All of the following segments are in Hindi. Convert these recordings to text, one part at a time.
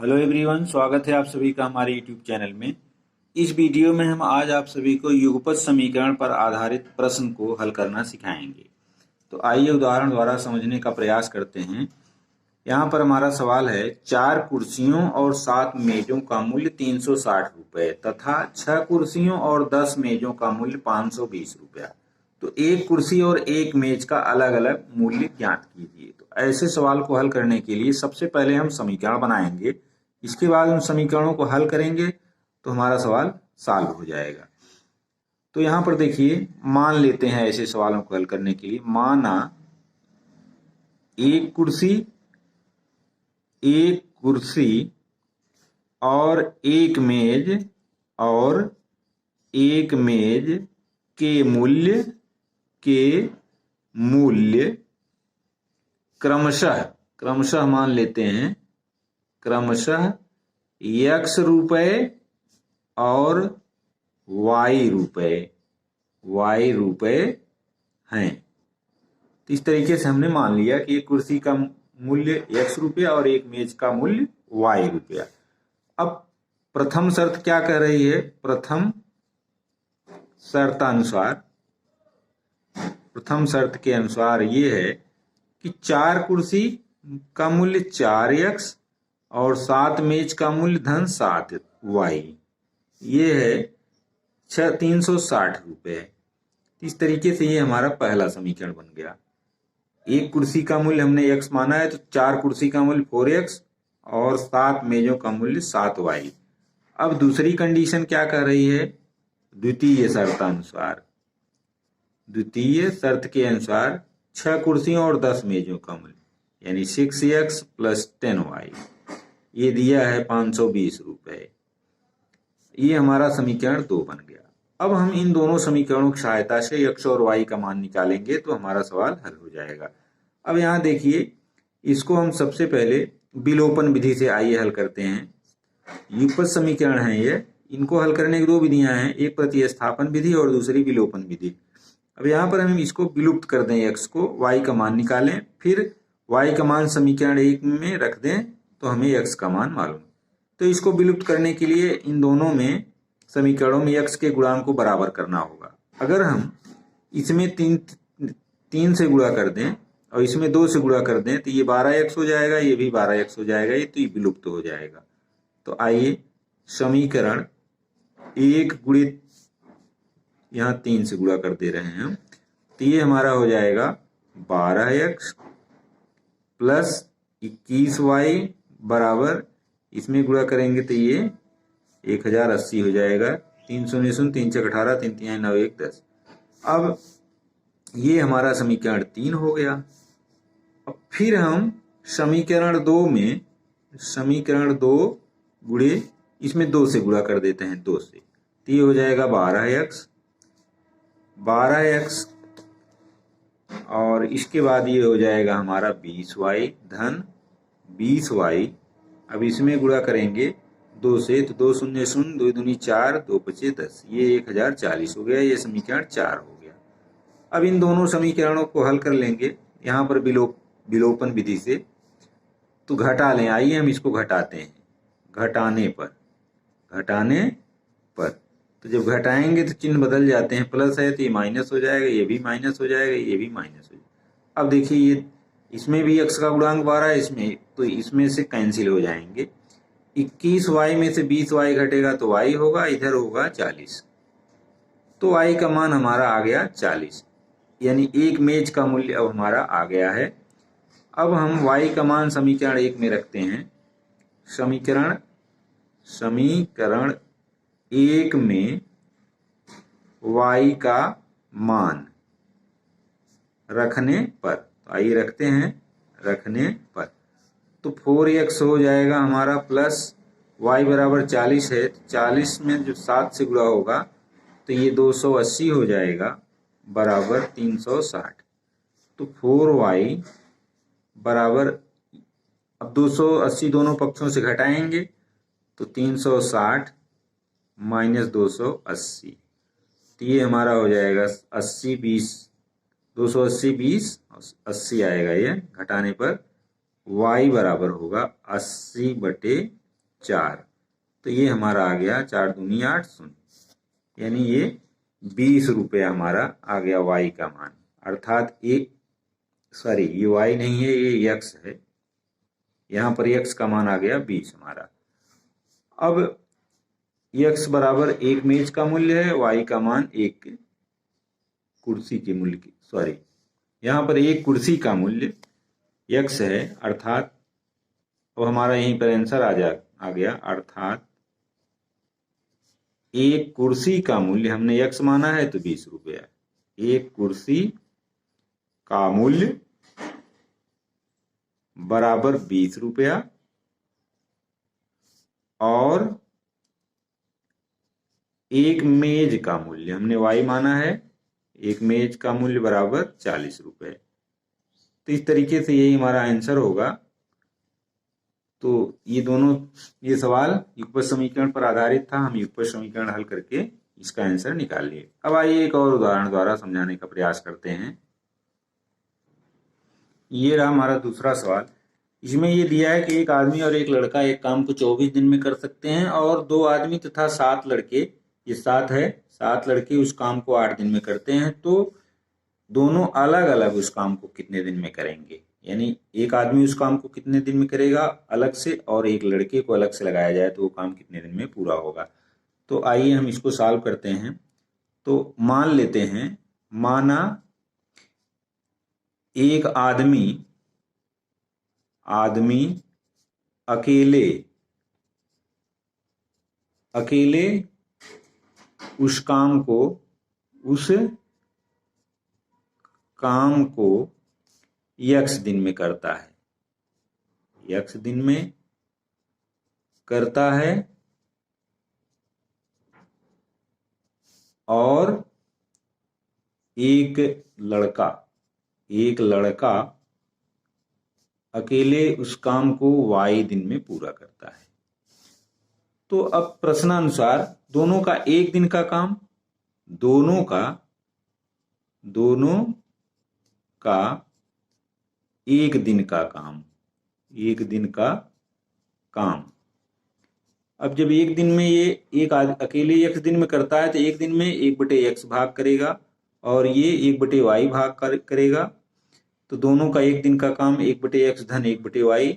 हेलो एवरीवन, स्वागत है आप सभी का हमारे यूट्यूब चैनल में। इस वीडियो में हम आज आप सभी को युगपत समीकरण पर आधारित प्रश्न को हल करना सिखाएंगे। तो आइए उदाहरण द्वारा समझने का प्रयास करते हैं। यहाँ पर हमारा सवाल है, 4 कुर्सियों और 7 मेजों का मूल्य 360 रुपये तथा 6 कुर्सियों और 10 मेजों का मूल्य 520 रुपया। तो एक कुर्सी और एक मेज का अलग अलग मूल्य ज्ञात कीजिए। तो ऐसे सवाल को हल करने के लिए सबसे पहले हम समीकरण बनाएंगे, इसके बाद उन समीकरणों को हल करेंगे तो हमारा सवाल सॉल्व हो जाएगा। तो यहाँ पर देखिए, मान लेते हैं ऐसे सवालों को हल करने के लिए, माना एक कुर्सी और एक मेज के मूल्य क्रमशः मान लेते हैं, क्रमशः x रुपए और y रुपए हैं। तो इस तरीके से हमने मान लिया कि एक कुर्सी का मूल्य x रुपया और एक मेज का मूल्य y रुपया। अब प्रथम शर्त क्या कह रही है? प्रथम शर्त के अनुसार ये है कि 4 कुर्सी का मूल्य 4x और 7 मेज का मूल्य धन 7y, ये है 360 रुपये। इस तरीके से ये हमारा पहला समीकरण बन गया। एक कुर्सी का मूल्य हमने x माना है, तो 4 कुर्सी का मूल्य 4x और 7 मेजों का मूल्य 7y। अब दूसरी कंडीशन क्या कह रही है? द्वितीय शर्त के अनुसार 6 कुर्सियों और 10 मेजों का मूल्य यानी 6x प्लस 10y, ये दिया है 520 रुपए। ये हमारा समीकरण 2 बन गया। अब हम इन दोनों समीकरणों की सहायता से x और y का मान निकालेंगे तो हमारा सवाल हल हो जाएगा। अब यहाँ देखिए, इसको हम सबसे पहले विलोपन विधि से आइए हल करते हैं। युगपत समीकरण है ये, इनको हल करने की 2 विधियां हैं, एक प्रतिस्थापन विधि और दूसरी विलोपन विधि। अब यहाँ पर हम इसको विलुप्त कर दें, x को, y का मान निकालें, फिर y का मान समीकरण 1 में रख दें तो हमें x का मान मालूम। तो इसको विलुप्त करने के लिए इन दोनों में समीकरणों में x के गुणांक को बराबर करना होगा। अगर हम इसमें 3 से गुणा कर दें और इसमें 2 से गुणा कर दें तो ये 12x हो जाएगा, ये भी 12x हो जाएगा, ये तो ये विलुप्त हो जाएगा। तो आइए समीकरण 1 गुणित यहाँ 3 से गुणा कर दे रहे हैं हम, तो ये हमारा हो जाएगा 12x प्लस 21y बराबर, इसमें गुणा करेंगे तो ये 1080 हो जाएगा। 3 शून्य 3 चक 18, 3 3 9 1 10। अब ये हमारा समीकरण 3 हो गया। अब फिर हम समीकरण 2 गुणे इसमें 2 से गुणा कर देते हैं, 2 से, तो ये हो जाएगा 12x और इसके बाद ये हो जाएगा हमारा 20y धन 20y। अब इसमें गुणा करेंगे 2 से, तो 2 शून्य 2 दूनी 4, 2 पचे 10, ये 1040 हो गया। ये समीकरण 4 हो गया। अब इन दोनों समीकरणों को हल कर लेंगे यहाँ पर विलोपन विधि से, तो घटा लें। आइए हम इसको घटाते हैं। घटाने पर तो जब घटाएंगे तो चिन्ह बदल जाते हैं, प्लस है तो ये माइनस हो जाएगा, ये भी माइनस हो जाएगा, ये भी माइनस हो जाएगा। अब देखिए, ये इसमें भी x का गुणांक 12 है, इसमें तो इसमें से कैंसिल हो जाएंगे। 21y में से 20y घटेगा तो y होगा, इधर होगा 40, तो y का मान हमारा आ गया 40, यानी एक मेज का मूल्य अब हमारा आ गया है। अब हम y का मान समीकरण 1 में रखते हैं। समीकरण 1 में y का मान रखने पर, तो आइए रखते हैं, रखने पर तो 4x हो जाएगा हमारा, प्लस y बराबर 40 है, 40 में जो 7 से गुणा होगा तो ये 280 हो जाएगा बराबर 360। तो 4y बराबर, अब 280 दोनों पक्षों से घटाएंगे तो 360 माइनस 280, तो ये हमारा हो जाएगा 80 20, 280 20 80 आएगा। ये घटाने पर y बराबर होगा 80/4। 4, तो ये हमारा आ गया 4 दूनी 8 शून्य, यानी ये 20 रुपये हमारा आ गया y का मान। अर्थात ये y नहीं है, ये x है, यहाँ पर x का मान आ गया 20 हमारा। अब x बराबर एक मेज का मूल्य है, y का मान एक कुर्सी के मूल्य की, यहाँ पर एक कुर्सी का मूल्य x है, अर्थात अब हमारा यहीं पर आंसर आ गया। अर्थात एक कुर्सी का मूल्य हमने x माना है तो 20 रुपया, एक कुर्सी का मूल्य बराबर 20 रुपया, और एक मेज का मूल्य हमने y माना है, एक मेज का मूल्य बराबर 40 रुपये। तो इस तरीके से यही हमारा आंसर होगा। तो ये सवाल युगपत समीकरण पर आधारित था। हम युगपत समीकरण हल करके इसका आंसर निकाल लिए। अब आइए एक और उदाहरण द्वारा समझाने का प्रयास करते हैं। ये रहा हमारा दूसरा सवाल। इसमें ये दिया है कि एक आदमी और एक लड़का एक काम को 24 दिन में कर सकते हैं, और 2 आदमी तथा 7 लड़के, ये 7 है, 7 लड़के उस काम को 8 दिन में करते हैं। तो दोनों अलग अलग उस काम को कितने दिन में करेंगे? यानी एक आदमी उस काम को कितने दिन में करेगा अलग से, और एक लड़के को अलग से लगाया जाए तो वो काम कितने दिन में पूरा होगा। तो आइए हम इसको सॉल्व करते हैं। तो मान लेते हैं, माना एक आदमी अकेले उस काम को x दिन में करता है, x दिन में करता है, और एक लड़का अकेले उस काम को y दिन में पूरा करता है। तो अब प्रश्नानुसार दोनों का एक दिन का काम, दोनों का एक दिन का काम, अब जब एक दिन में ये एक अकेले x दिन में करता है तो एक दिन में 1/x भाग करेगा, और ये 1/y भाग करेगा। तो दोनों का एक दिन का काम 1/x धन 1/y।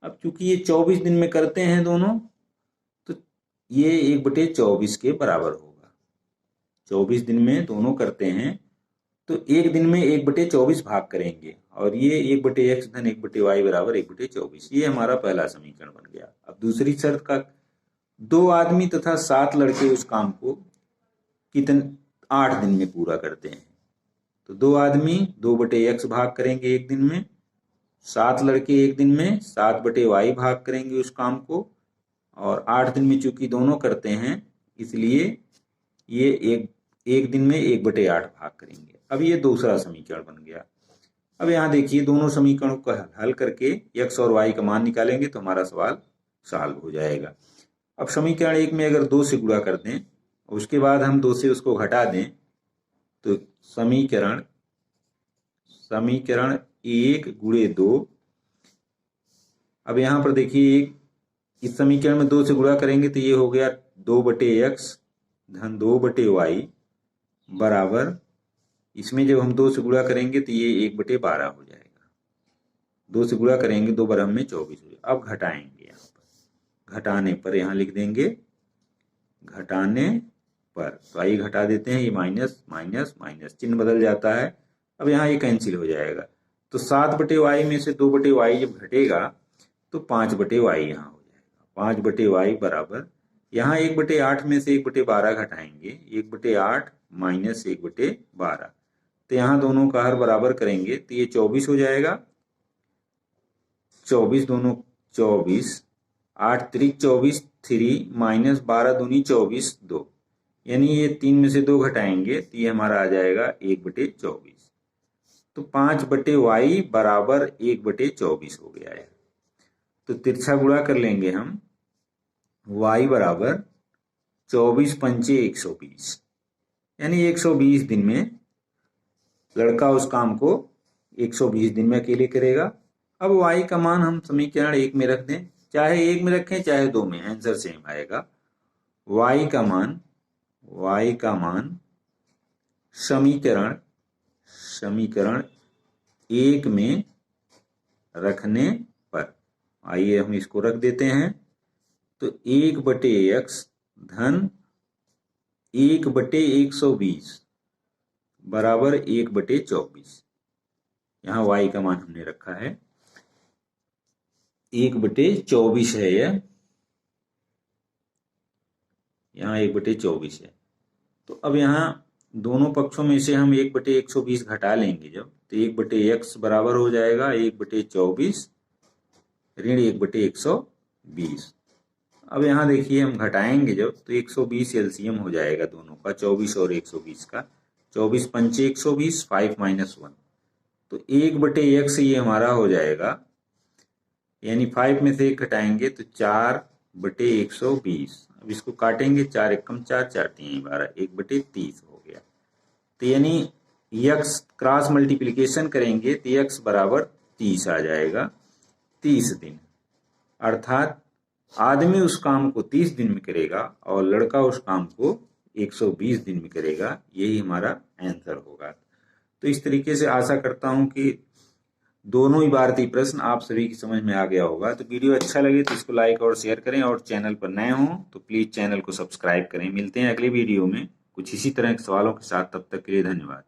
अब चूंकि ये 24 दिन में करते हैं दोनों, तो ये 1/24 के बराबर होगा। 24 दिन में दोनों करते हैं तो एक दिन में 1/24 भाग करेंगे, और ये 1/x धन 1/y बराबर 1/24। ये हमारा पहला समीकरण बन गया। अब दूसरी शर्त का, 2 आदमी तथा 7 लड़के उस काम को 8 दिन में पूरा करते हैं। तो 2 आदमी 2/x भाग करेंगे एक दिन में, 7 लड़के एक दिन में 7/y भाग करेंगे उस काम को, और 8 दिन में चूंकि दोनों करते हैं इसलिए ये एक दिन में 1/8 भाग करेंगे। अब ये दूसरा समीकरण बन गया। अब यहाँ देखिए, दोनों समीकरणों को हल करके x और y का मान निकालेंगे तो हमारा सवाल सॉल्व हो जाएगा। अब समीकरण 1 में अगर 2 से गुणा कर दें, उसके बाद हम 2 से उसको घटा दें, तो समीकरण 1 गुणे 2। अब यहाँ पर देखिए, इस समीकरण में 2 से गुणा करेंगे तो ये हो गया 2/x धन 2/y बराबर, इसमें जब हम 2 से गुणा करेंगे तो ये 1/12 हो जाएगा। 2 से गुणा करेंगे 2 बार में 24 हो जाएगा। अब घटाएंगे, यहाँ पर घटाने पर यहाँ लिख देंगे घटाने पर, तो आइए घटा देते हैं। ये माइनस माइनस माइनस चिन्ह बदल जाता है। अब यहाँ ये कैंसिल हो जाएगा। तो 7/y में से 2/y जब घटेगा तो 5/y यहाँ हो जाएगा। 5/y बराबर, यहाँ 1/8 में से 1/12 घटाएंगे, 1/8 माइनस 1/12, तो यहाँ दोनों का हर बराबर करेंगे तो ये 24 हो जाएगा। 24 दोनों 24, 8 त्रिक 24 3 माइनस 12 दूनी 24 2, यानी ये 3 में से 2 घटाएंगे तो ये हमारा आ जाएगा 1/24। तो 5/y बराबर 1/24 हो गया है। तो तिरछा गुणा कर लेंगे हम, y बराबर 24 पंचे 120, यानी 120 दिन में लड़का उस काम को 120 दिन में अकेले करेगा। अब y का मान हम समीकरण 1 में रख दें, चाहे एक में रखें चाहे दो में, आंसर सेम आएगा। y का मान समीकरण एक में रखने पर, आइए हम इसको रख देते हैं। तो 1/x धन 1/120 बराबर 1/24। यहाँ y का मान हमने रखा है 1/24 है, यहाँ 1/24 है। तो अब यहाँ दोनों पक्षों में से हम 1/120 घटा लेंगे जब, तो 1/x बराबर हो जाएगा 1/24 ऋण 1/120। अब यहाँ देखिए हम घटाएंगे जब, तो 120 एलसीएम हो जाएगा दोनों का, 24 और 120 का। 24 पंचे 120, 5 - 1, तो 1/x ये हमारा हो जाएगा, यानी 5 में से 1 घटाएंगे तो 4/120। अब इसको काटेंगे, 4 एकम 4, 4 3 12, 1/30 हो गया। तो यानी x क्रॉस मल्टीप्लिकेशन करेंगे तो x बराबर 30 आ जाएगा, 30 दिन। अर्थात आदमी उस काम को 30 दिन में करेगा और लड़का उस काम को 120 दिन में करेगा। यही हमारा आंसर होगा। तो इस तरीके से आशा करता हूं कि दोनों इबारती प्रश्न आप सभी की समझ में आ गया होगा। तो वीडियो अच्छा लगे तो इसको लाइक और शेयर करें, और चैनल पर नए हों तो प्लीज चैनल को सब्सक्राइब करें। मिलते हैं अगले वीडियो में कुछ इसी तरह के सवालों के साथ, तब तक के लिए धन्यवाद।